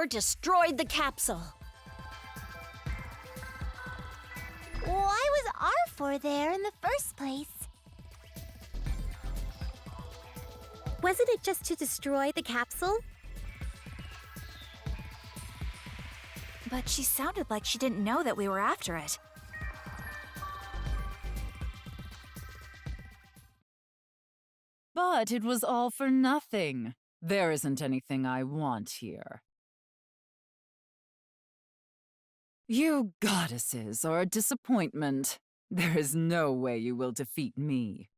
R4 destroyed the capsule. Why was R4 there in the first place? Wasn't it just to destroy the capsule? But she sounded like she didn't know that we were after it. But it was all for nothing. There isn't anything I want here. You goddesses are a disappointment. There is no way you will defeat me.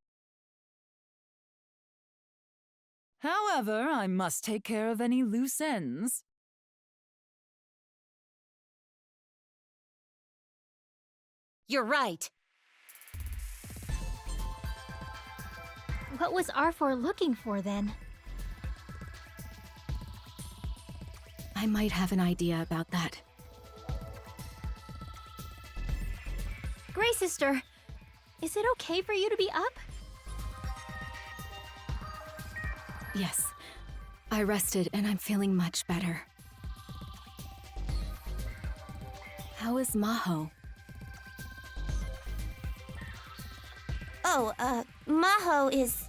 However, I must take care of any loose ends. You're right. What was R4 looking for then? I might have an idea about that. Grey Sister, is it okay for you to be up? Yes. I rested and I'm feeling much better. How is Maho? Oh, Maho is...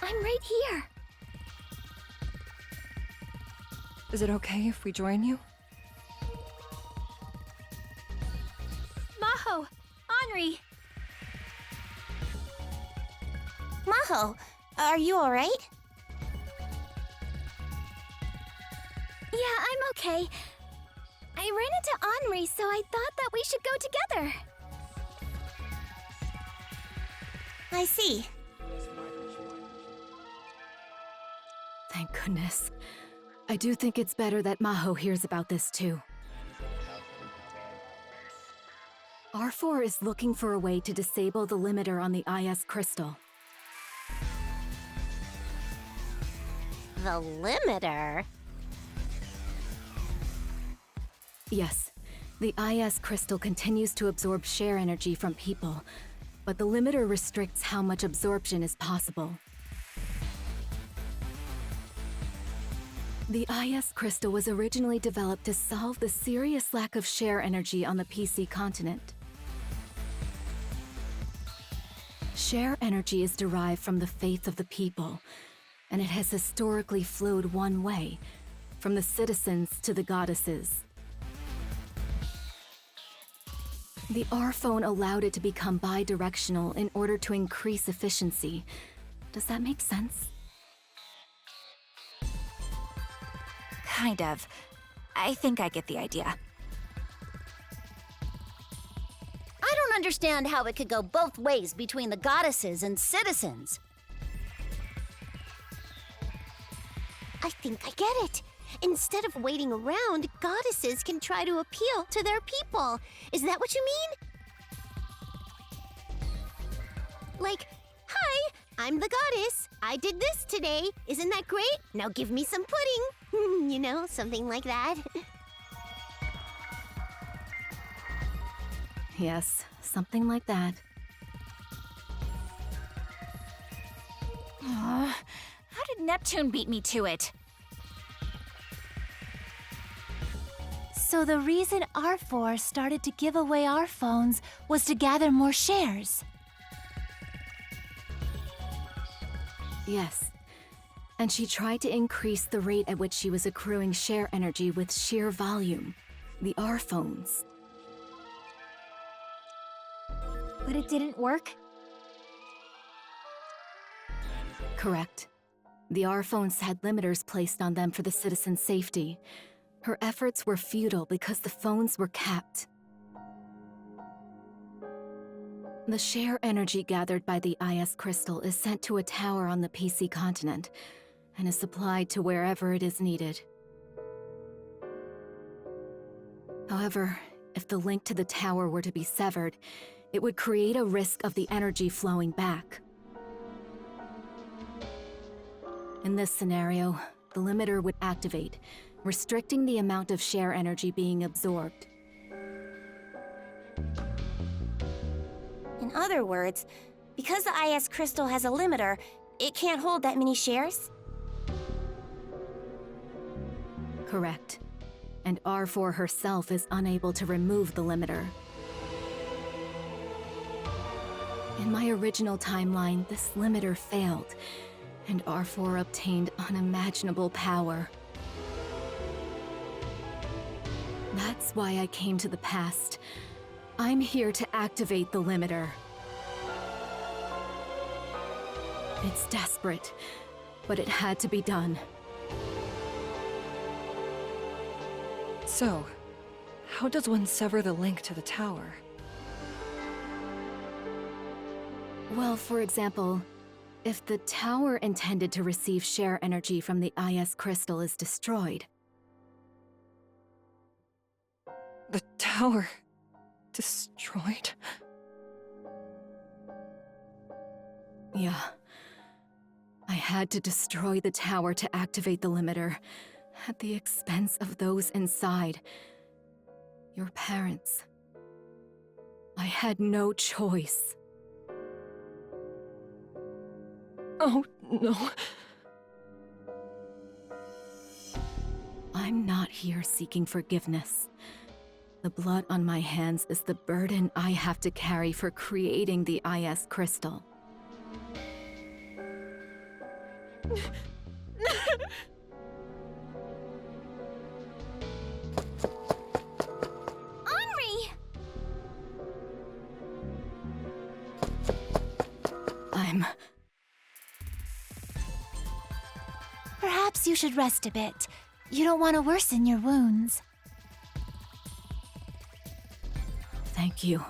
I'm right here. Is it okay if we join you? Maho! Anri! Maho, are you alright? Yeah, I'm okay. I ran into Anri, so I thought that we should go together. I see. Thank goodness. I do think it's better that Maho hears about this too. R4 is looking for a way to disable the limiter on the IS crystal. The limiter? Yes, the IS crystal continues to absorb share energy from people, but the limiter restricts how much absorption is possible. The IS crystal was originally developed to solve the serious lack of share energy on the PC continent. Share energy is derived from the faith of the people, and it has historically flowed one way, from the citizens to the goddesses. The R phone allowed it to become bi-directional in order to increase efficiency. Does that make sense? Kind of. I think I get the idea. I don't understand how it could go both ways between the goddesses and citizens. I think I get it. Instead of waiting around, goddesses can try to appeal to their people. Is that what you mean? Like, hi, I'm the goddess. I did this today. Isn't that great? Now give me some pudding. You know, something like that. Yes, something like that. Aw, how did Neptune beat me to it? So the reason R4 started to give away our phones was to gather more shares. Yes. And she tried to increase the rate at which she was accruing share energy with sheer volume. The R phones. But it didn't work? Correct. The R phones had limiters placed on them for the citizens' safety. Her efforts were futile because the phones were capped. The share energy gathered by the IS crystal is sent to a tower on the PC continent and is supplied to wherever it is needed. However, if the link to the tower were to be severed, it would create a risk of the energy flowing back. In this scenario, the limiter would activate, restricting the amount of share energy being absorbed. In other words, because the IS crystal has a limiter, it can't hold that many shares? Correct. And R4 herself is unable to remove the limiter. In my original timeline, this limiter failed, and R4 obtained unimaginable power. That's why I came to the past. I'm here to activate the limiter. It's desperate, but it had to be done. So, how does one sever the link to the tower? Well, for example, if the tower intended to receive share energy from the IS crystal is destroyed. The tower... destroyed? Yeah. I had to destroy the tower to activate the limiter, at the expense of those inside. Your parents. I had no choice. Oh, no. I'm not here seeking forgiveness. The blood on my hands is the burden I have to carry for creating the IS crystal. Anri! Perhaps you should rest a bit. You don't want to worsen your wounds. Thank you.